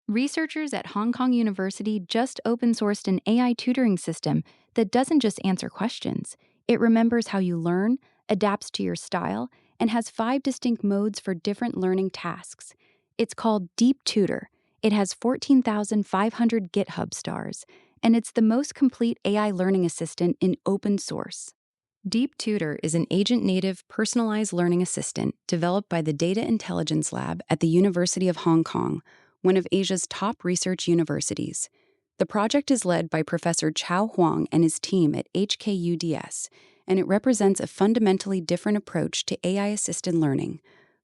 Researchers at Hong Kong University just open sourced an AI tutoring system that doesn't just answer questions. It remembers how you learn, adapts to your style, and has 5 distinct modes for different learning tasks. It's called DeepTutor. It has 14,500 GitHub stars, and it's the most complete AI learning assistant in open source. DeepTutor is an agent-native, personalized learning assistant developed by the Data Intelligence Lab at the University of Hong Kong, one of Asia's top research universities. The project is led by Professor Chao Huang and his team at HKU, and it represents a fundamentally different approach to AI-assisted learning.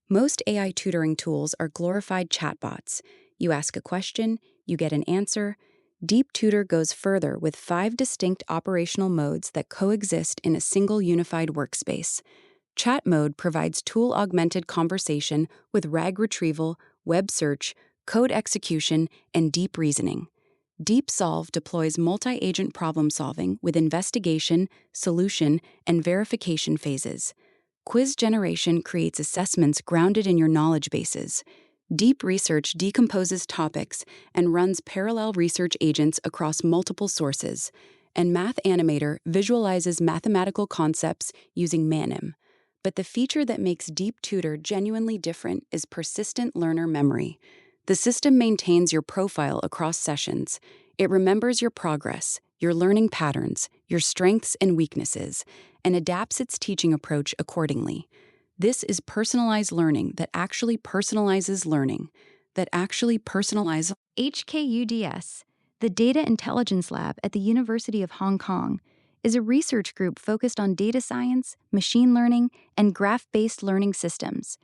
Most AI tutoring tools are glorified chatbots. You ask a question, you get an answer. DeepTutor goes further with 5 distinct operational modes that coexist in a single unified workspace. Chat mode provides tool-augmented conversation with RAG retrieval, web search, code execution, and deep reasoning. DeepSolve deploys multi-agent problem-solving with investigation, solution, and verification phases. Quiz generation creates assessments grounded in your knowledge bases. Deep Research decomposes topics and runs parallel research agents across multiple sources. And Math Animator visualizes mathematical concepts using Manim. But the feature that makes DeepTutor genuinely different is persistent learner memory. The system maintains your profile across sessions. It remembers your progress, your learning patterns, your strengths and weaknesses, and adapts its teaching approach accordingly. This is personalized learning that actually personalizes learning, HKUDS, the Data Intelligence Lab at the University of Hong Kong, is a research group focused on data science, machine learning, and graph-based learning systems.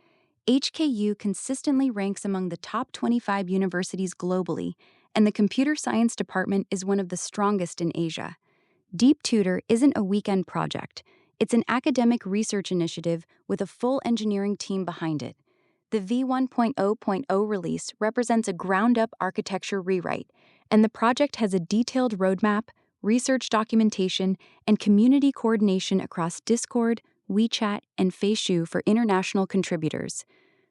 HKU consistently ranks among the top 25 universities globally, and the computer science department is one of the strongest in Asia. DeepTutor isn't a weekend project. It's an academic research initiative with a full engineering team behind it. The v1.0.0 release represents a ground-up architecture rewrite, and the project has a detailed roadmap, research documentation, and community coordination across Discord, WeChat, and Feishu for international contributors.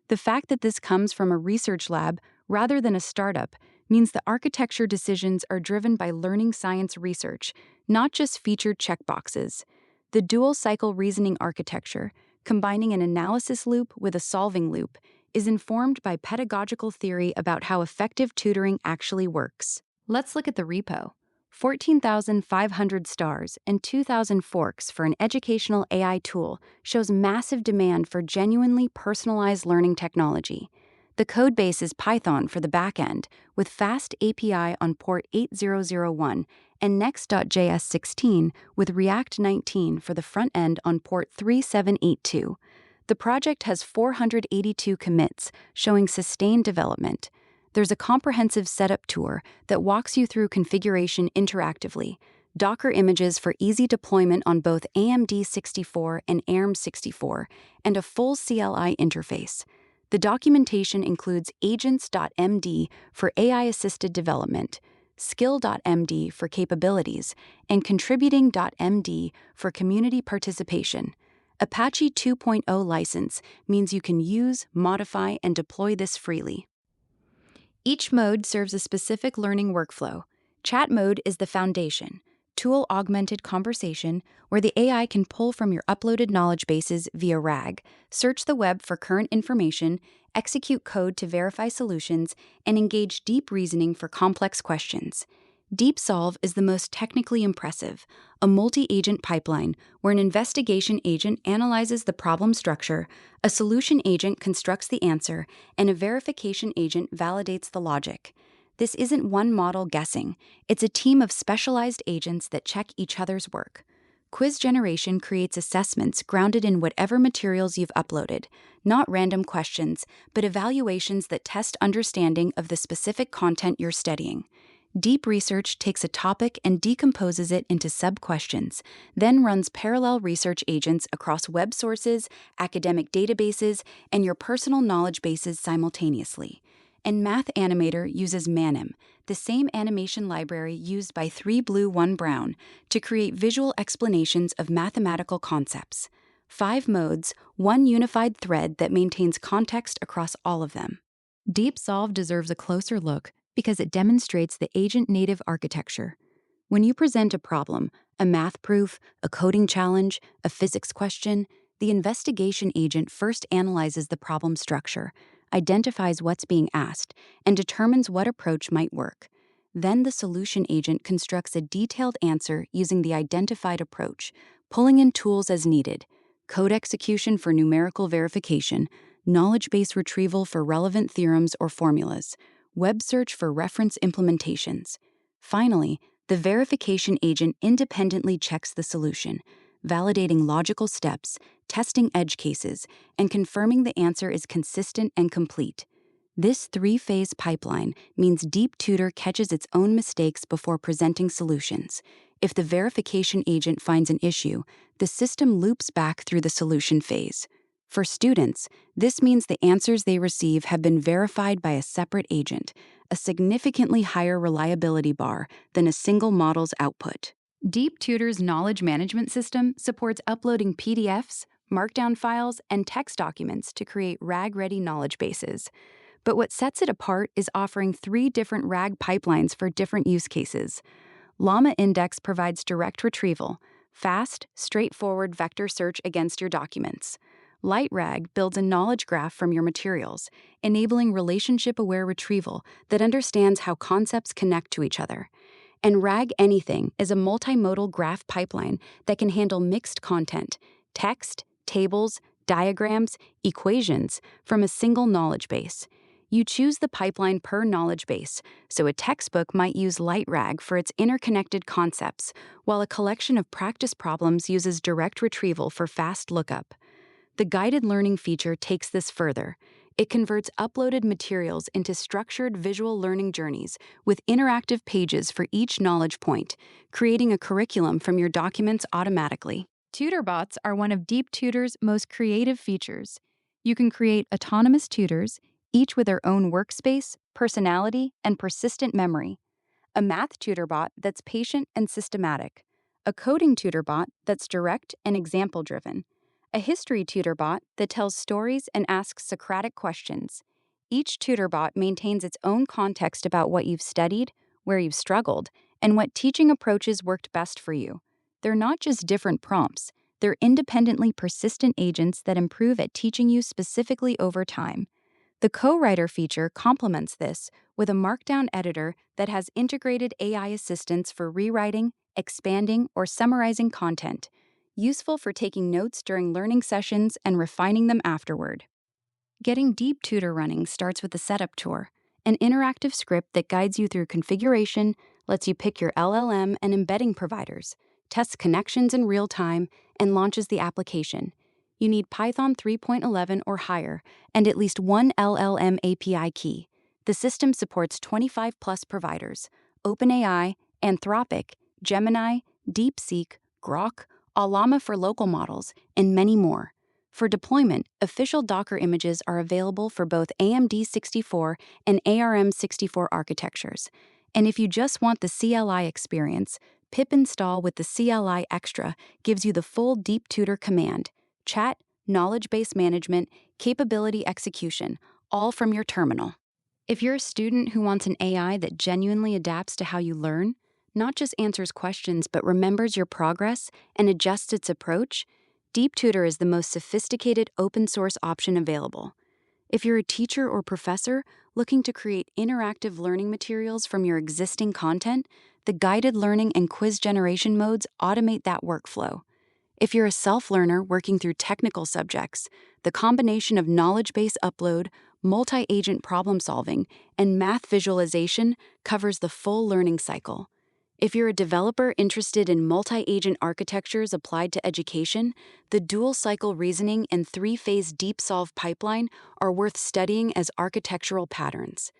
The fact that this comes from a research lab rather than a startup means the architecture decisions are driven by learning science research, not just featured checkboxes. The dual-cycle reasoning architecture, combining an analysis loop with a solving loop, is informed by pedagogical theory about how effective tutoring actually works. Let's look at the repo. 14,500 stars and 2,000 forks for an educational AI tool shows massive demand for genuinely personalized learning technology. The codebase is Python for the backend, with fast API on port 8001 and Next.js 16 with React 19 for the front end on port 3782. The project has 482 commits, showing sustained development. There's a comprehensive setup tour that walks you through configuration interactively, Docker images for easy deployment on both AMD 64 and ARM 64, and a full CLI interface. The documentation includes agents.md for AI-assisted development, skill.md for capabilities, and contributing.md for community participation. Apache 2.0 license means you can use, modify, and deploy this freely. Each mode serves a specific learning workflow. Chat mode is the foundation, tool-augmented conversation, where the AI can pull from your uploaded knowledge bases via RAG, search the web for current information, execute code to verify solutions, and engage deep reasoning for complex questions. DeepSolve is the most technically impressive, a multi-agent pipeline where an investigation agent analyzes the problem structure, a solution agent constructs the answer, and a verification agent validates the logic. This isn't one model guessing. It's a team of specialized agents that check each other's work. Quiz generation creates assessments grounded in whatever materials you've uploaded, not random questions, but evaluations that test understanding of the specific content you're studying. Deep Research takes a topic and decomposes it into sub-questions, then runs parallel research agents across web sources, academic databases, and your personal knowledge bases simultaneously. And Math Animator uses Manim, the same animation library used by 3Blue1Brown, to create visual explanations of mathematical concepts. 5 modes, one unified thread that maintains context across all of them. DeepSolve deserves a closer look because it demonstrates the agent-native architecture. When you present a problem, a math proof, a coding challenge, a physics question, the investigation agent first analyzes the problem structure, identifies what's being asked, and determines what approach might work. Then the solution agent constructs a detailed answer using the identified approach, pulling in tools as needed: code execution for numerical verification, knowledge base retrieval for relevant theorems or formulas, web search for reference implementations. Finally, the verification agent independently checks the solution, validating logical steps, testing edge cases, and confirming the answer is consistent and complete. This three-phase pipeline means DeepTutor catches its own mistakes before presenting solutions. If the verification agent finds an issue, the system loops back through the solution phase. For students, this means the answers they receive have been verified by a separate agent, a significantly higher reliability bar than a single model's output. DeepTutor's knowledge management system supports uploading PDFs, Markdown files, and text documents to create RAG-ready knowledge bases. But what sets it apart is offering 3 different RAG pipelines for different use cases. Llama Index provides direct retrieval, fast, straightforward vector search against your documents. LightRag builds a knowledge graph from your materials, enabling relationship-aware retrieval that understands how concepts connect to each other. And RAG Anything is a multimodal graph pipeline that can handle mixed content, text, tables, diagrams, equations from a single knowledge base. You choose the pipeline per knowledge base, so a textbook might use LightRag for its interconnected concepts, while a collection of practice problems uses direct retrieval for fast lookup. The guided learning feature takes this further. It converts uploaded materials into structured visual learning journeys with interactive pages for each knowledge point, creating a curriculum from your documents automatically. TutorBots are one of DeepTutor's most creative features. You can create autonomous tutors, each with their own workspace, personality, and persistent memory. A math tutorbot that's patient and systematic. A coding tutorbot that's direct and example-driven. A history tutorbot that tells stories and asks Socratic questions. Each tutorbot maintains its own context about what you've studied, where you've struggled, and what teaching approaches worked best for you. They're not just different prompts, they're independently persistent agents that improve at teaching you specifically over time. The co-writer feature complements this with a Markdown editor that has integrated AI assistance for rewriting, expanding, or summarizing content, useful for taking notes during learning sessions and refining them afterward. Getting DeepTutor running starts with the setup tour, an interactive script that guides you through configuration, lets you pick your LLM and embedding providers, tests connections in real time, and launches the application. You need Python 3.11 or higher, and at least one LLM API key. The system supports 25+ providers: OpenAI, Anthropic, Gemini, DeepSeek, Grok, Llama for local models, and many more. For deployment, official Docker images are available for both AMD 64 and ARM 64 architectures. And if you just want the CLI experience, pip install with the CLI Extra gives you the full DeepTutor command, chat, knowledge base management, capability execution, all from your terminal. If you're a student who wants an AI that genuinely adapts to how you learn, not just answers questions but remembers your progress and adjusts its approach, DeepTutor is the most sophisticated open-source option available. If you're a teacher or professor looking to create interactive learning materials from your existing content, the guided learning and quiz generation modes automate that workflow. If you're a self-learner working through technical subjects, the combination of knowledge base upload, multi-agent problem solving, and math visualization covers the full learning cycle. If you're a developer interested in multi-agent architectures applied to education, the dual-cycle reasoning and 3-phase deep-solve pipeline are worth studying as architectural patterns.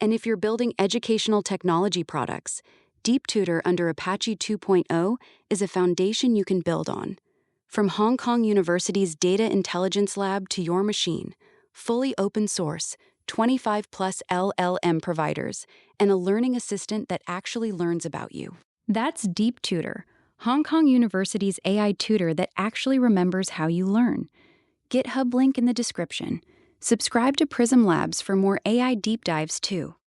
And if you're building educational technology products, DeepTutor under Apache 2.0 is a foundation you can build on. From Hong Kong University's Data Intelligence Lab to your machine, fully open source, 25+ LLM providers, and a learning assistant that actually learns about you. That's DeepTutor, Hong Kong University's AI tutor that actually remembers how you learn. GitHub link in the description. Subscribe to Prism Labs for more AI deep dives too.